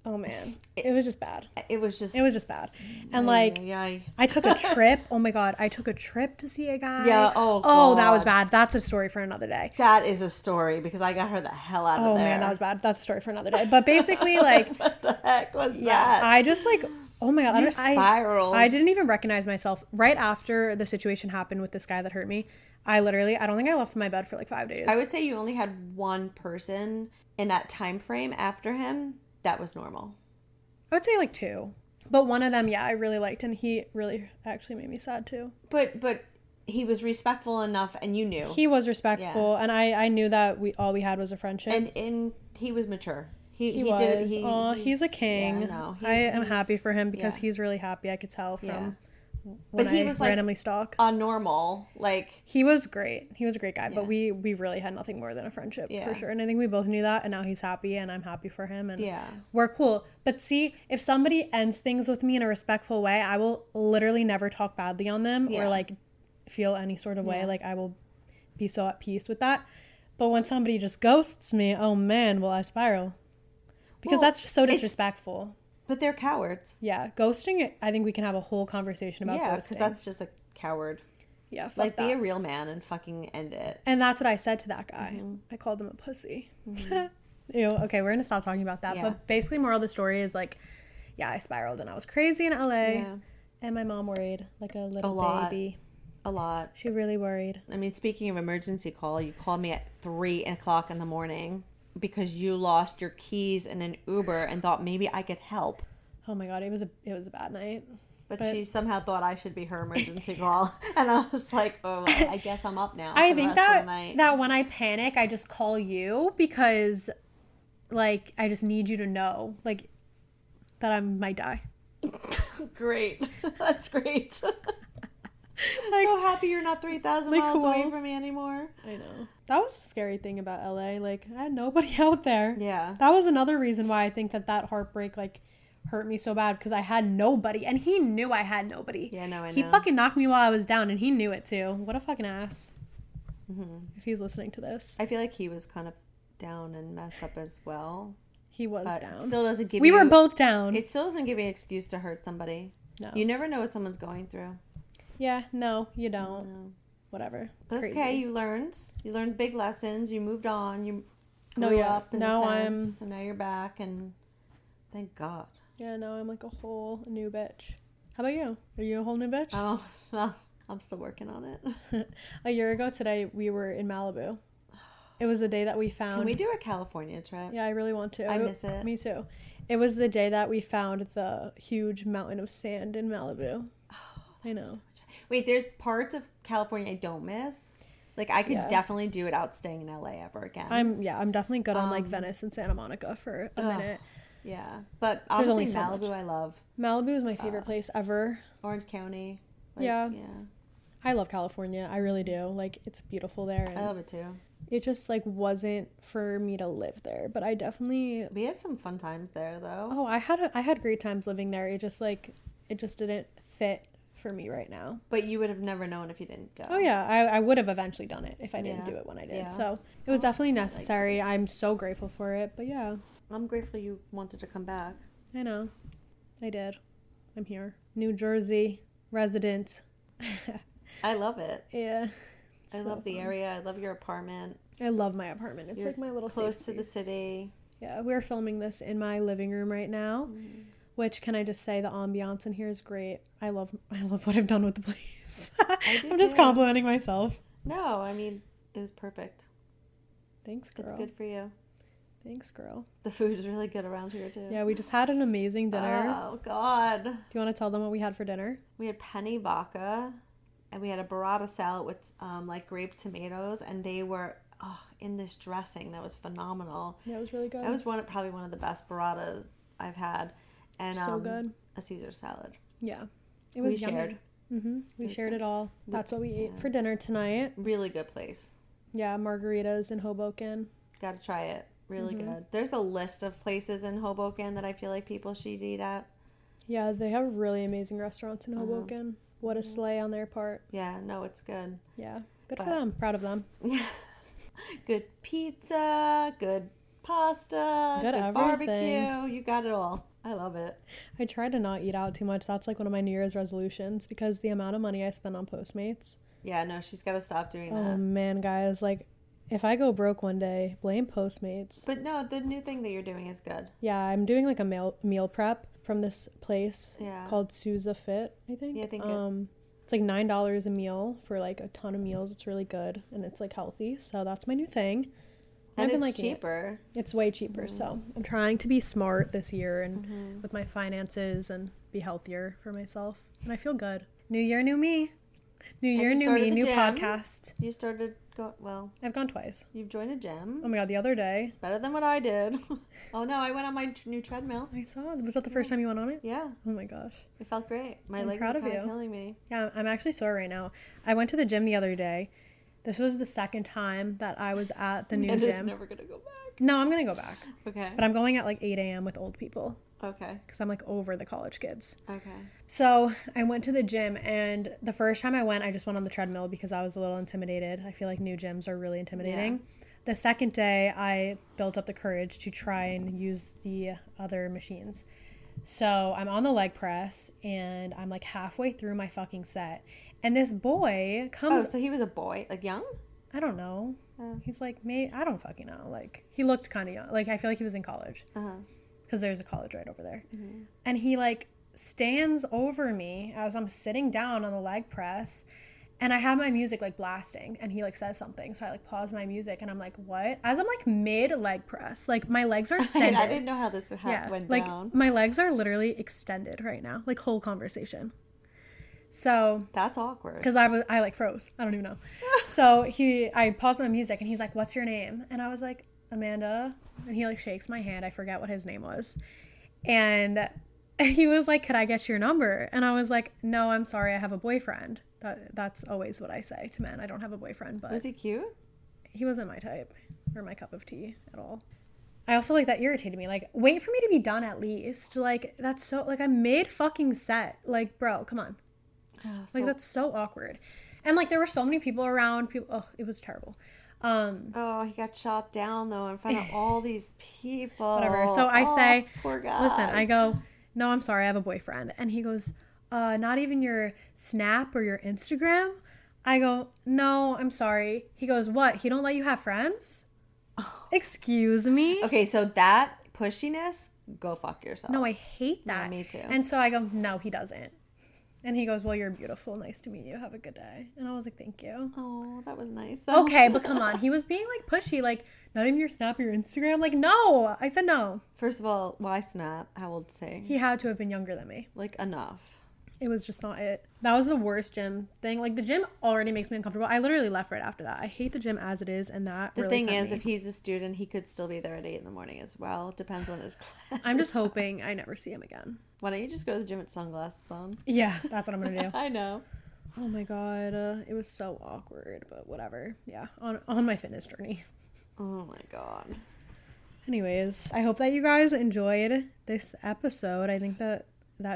Oh man. It was just bad. it was just, It was just bad. And like yeah. I took a trip. Oh my god, I took a trip to see a guy. Yeah, oh, Oh, that was God. bad. That's a story for another day. That is a story because I got her the hell out of Oh there. man, that was bad. That's a story for another day. But basically, like, What the heck was yeah, that? I just like, oh my god, You spiraled. I didn't even recognize myself right after the situation happened with this guy that hurt me. I don't think I left my bed for like 5 days. I would say you only had one person in that time frame after him that was normal. I would say like 2. But one of them, yeah, I really liked, and he really actually made me sad too. But he was respectful enough, and you knew. He was respectful, and I knew that all we had was a friendship. And he was mature. He was. did. He's a king. Yeah, no, I am he's- happy for him because yeah. he's really happy. I could tell from Yeah. when But he I was, like, randomly stalk. a normal, like, He was great. He was a great guy, Yeah. but we really had nothing more than a friendship Yeah. for sure. And I think we both knew that, and now he's happy and I'm happy for him, and yeah. we're cool. But see, if somebody ends things with me in a respectful way, I will literally never talk badly on them Yeah. or like feel any sort of way. Yeah. Like I will be so at peace with that. But when somebody just ghosts me, oh man, will I spiral? Because Well, that's just so it's- disrespectful. But they're cowards. Yeah, ghosting, I think we can have a whole conversation about Yeah, ghosting. because that's just a coward. Yeah, fuck Like, that. be a real man and fucking end it. And that's what I said to that guy. Mm-hmm. I called him a pussy. Ew, okay, we're gonna stop talking about that. Yeah. But basically, moral of the story is like, yeah, I spiraled and I was crazy in LA. Yeah. And my mom worried like a little lot. baby. A lot. She really worried. I mean, speaking of emergency call, you called me at 3:00 in the morning because you lost your keys in an Uber and thought maybe I could help. Oh my god, it was a bad night. But But- she somehow thought I should be her emergency call. And I was like, oh, I guess I'm up now. I for the think rest of the night. that when I panic, I just call you because, like, I just need you to know, like, that I might die. Great. That's great. so happy you're not 3,000 like, miles who away else? from me anymore. I know. That was the scary thing about LA. Like, I had nobody out there. Yeah. That was another reason why I think that heartbreak, like, hurt me so bad because I had nobody. And he knew I had nobody. Yeah, no, I He know. fucking knocked me while I was down and he knew it too. What a fucking ass. Mm-hmm. If he's listening to this. I feel like he was kind of down and messed up as well. He was But down. still doesn't give We you... were both down. It still doesn't give you an excuse to hurt somebody. No. You never know what someone's going through. Yeah, no, you don't. No. Whatever. That's Crazy. okay. You learned big lessons. You moved on. You No, grew yeah. up in Now a sense, and now you're back. And thank God. Yeah, no, I'm like a whole new bitch. How about you? Are you a whole new bitch? Oh well, I'm still working on it. A year ago today, we were in Malibu. It was the day that we found. Can we do a California trip? Yeah, I really want to. I miss it. Me too. It was the day that we found the huge mountain of sand in Malibu. I know. Wait, there's parts of California I don't miss. Like I could Yeah. definitely do without staying in LA ever again. I'm definitely good on like Venice and Santa Monica for a minute. Yeah, but There's honestly, only so Malibu much. I love. Malibu is my favorite place ever. Orange County. Yeah. Yeah. I love California. I really do. Like it's beautiful there, I and love it too. it just like wasn't for me to live there. But I definitely. We had some fun times there though. Oh, I had great times living there. It just didn't fit for me right now. But you would have never known if you didn't go. Oh yeah, I would have eventually done it if I didn't Yeah. do it when I did. Yeah. So it was definitely necessary. I'm so grateful for it. But yeah, I'm grateful you wanted to come back. I know. I did. I'm here. New Jersey resident. I love it. Yeah. I So love the fun. area. I love your apartment. I love my apartment. It's You're like my little close safe to the space. city. Yeah, we're filming this in my living room right now. Which can I just say the ambiance in here is great. I love what I've done with the place. do I'm just too. complimenting myself. No, I mean it was perfect. Thanks, girl. It's good for you. Thanks, girl. The food is really good around here too. Yeah, we just had an amazing dinner. Oh God. Do you want to tell them what we had for dinner? We had penny vodka, and we had a burrata salad with like grape tomatoes, and they were in this dressing that was phenomenal. Yeah, it was really good. That was probably one of the best burratas I've had, and so good. a Caesar salad. Yeah, it was We yummy. shared. We was shared good. it all. That's what we ate Yeah. for dinner tonight. Really good place. Yeah, margaritas in Hoboken. Got to try it. Really Mm-hmm. good. There's a list of places in Hoboken that I feel like people should eat at. Yeah, they have really amazing restaurants in Uh-huh. Hoboken. What a sleigh on their part. Yeah, no, it's good. Yeah, good But- for them. Proud of them. Good pizza, good pasta, Good everything. barbecue. You got it all. I love it. I try to not eat out too much. That's like one of my New Year's resolutions because the amount of money I spend on Postmates. Yeah, no, she's got to stop doing Oh that. man, guys, like if I go broke one day, blame Postmates. But no, the new thing that you're doing is good. Yeah, I'm doing like a meal prep from this place Yeah. called Sousa Fit, I think. Yeah, I think it's like $9 a meal for like a ton of meals. It's really good and it's like healthy. So that's my new thing. And I've been it's liking it. cheaper. It's way cheaper. So I'm trying to be smart this year and Mm-hmm. with my finances and be healthier for myself. And I feel good. New year, new me. New year, you new started me, the new gym? podcast. You started Well, I've gone twice. you've joined a gym. Oh my god, the other day. It's better than what I did. Oh no, I went on my new treadmill. I saw. Was that the first time you went on it? Yeah, Oh my gosh. it felt great. My I'm legs proud are of kind you. of killing me. Yeah, I'm actually sore right now. I went to the gym the other day. This was the second time that I was at the new And it's gym. never gonna go back. No, I'm gonna go back. Okay. But I'm going at like 8 a.m. with old people Okay. because I'm like over the college kids. Okay. So I went to the gym, and the first time I went, I just went on the treadmill because I was a little intimidated. I feel like new gyms are really intimidating. The second day, I built up the courage to try and use the other machines. So I'm on the leg press, and I'm like halfway through my fucking set. And this boy comes. Oh, so he was a boy, like young? I don't know. Oh. He's like, I don't fucking know. Like, he looked kind of young. Like, I feel like he was in college. Uh-huh. Because there's a college right over there. Mm-hmm. And he like stands over me as I'm sitting down on the leg press, and I have my music like blasting, and he like says something, so I like pause my music, and I'm like, what? As I'm like mid leg press, like my legs are extended. I didn't know how this went like down. my legs are literally extended right now, like whole conversation. So That's awkward. because I like froze, I don't even know. So I paused my music, and he's like, what's your name? And I was like, Amanda. And he like shakes my hand. I forget what his name was. And he was like, could I get your number? And I was like, no, I'm sorry, I have a boyfriend. That's always what I say to men. I don't have a boyfriend. But Was he cute? he wasn't my type or my cup of tea at all. I also like that irritated me. Like, wait for me to be done at least. Like, that's so like I'm mid fucking set. Like, bro, come on. Like, that's so awkward. And like there were so many people around. It was terrible. Oh, he got shot down though in front of all these people. Whatever. So I say, poor guy. listen, I go, no, I'm sorry, I have a boyfriend. And he goes, not even your Snap or your Instagram? I go, no, I'm sorry. He goes, what? He don't let you have friends? Excuse me? Okay, so that pushiness, go fuck yourself. No, I hate that. Yeah, me too. And so I go, no, he doesn't. And he goes, well, you're beautiful. Nice to meet you. Have a good day. And I was like, thank you. Oh, that was nice. Though. Okay, but come on. He was being like pushy, like, not even your Snap or your Instagram. Like, no. I said no. First of all, why Snap? How old is he? He had to have been younger than me. Like, enough. It was just not it. That was the worst gym thing. Like, the gym already makes me uncomfortable. I literally left right after that. I hate the gym as it is, and that The really thing sent is, me. if he's a student, he could still be there at 8 in the morning as well. Depends on his class. I'm just hoping I never see him again. Why don't you just go to the gym with sunglasses on? Yeah, that's what I'm gonna do. I know. Oh my god, it was so awkward, but whatever. Yeah, on my fitness journey. Oh my god. Anyways, I hope that you guys enjoyed this episode. I think that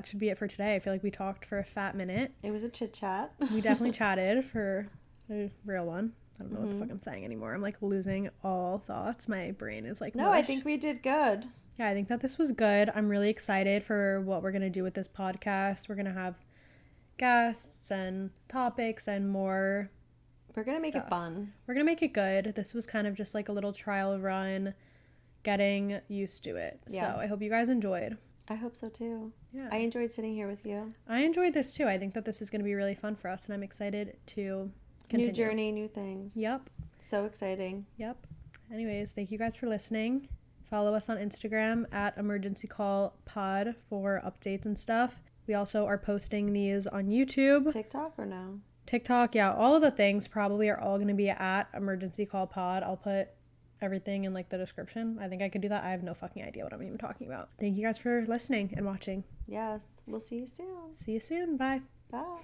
should be it for today. I feel like we talked for a fat minute. It was a chit chat. We definitely chatted for a real one. I don't know what the fuck I'm saying anymore. I'm like losing all thoughts. My brain is like No, I mush. think we did good. Yeah, I think that this was good. I'm really excited for what we're going to do with this podcast. We're going to have guests and topics and more. We're gonna make it Stuff. fun. We're going to make it good. This was kind of just like a little trial run, getting used to it. Yeah. So I hope you guys enjoyed. I hope so too. Yeah. I enjoyed sitting here with you. I enjoyed this too. I think that this is going to be really fun for us, and I'm excited to continue. New journey, new things. Yep. So exciting. Yep. Anyways, thank you guys for listening. Follow us on Instagram at Emergency Call Pod for updates and stuff. We also are posting these on YouTube, TikTok or no? TikTok. Yeah, all of the things probably are all going to be at Emergency Call Pod. I'll put everything in like the description. I think I could do that. I have no fucking idea what I'm even talking about. Thank you guys for listening and watching. Yes. We'll see you soon. See you soon. Bye. Bye.